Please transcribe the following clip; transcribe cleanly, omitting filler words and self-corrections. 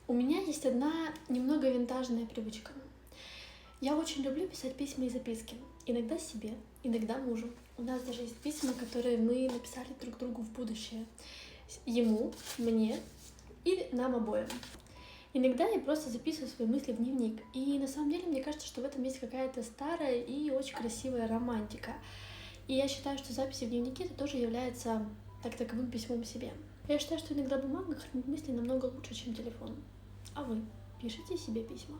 У меня есть одна немного винтажная привычка. Я очень люблю писать письма и записки. Иногда себе, иногда мужу. У нас даже есть письма, которые мы написали друг другу в будущее. Ему, мне и нам обоим. Иногда я просто записываю свои мысли в дневник. И на самом деле мне кажется, что в этом есть какая-то старая и очень красивая романтика. И я считаю, что записи в дневнике это тоже является таковым письмом себе. Я считаю, что иногда бумага хранит мысли намного лучше, чем телефон. А вы пишите себе письма?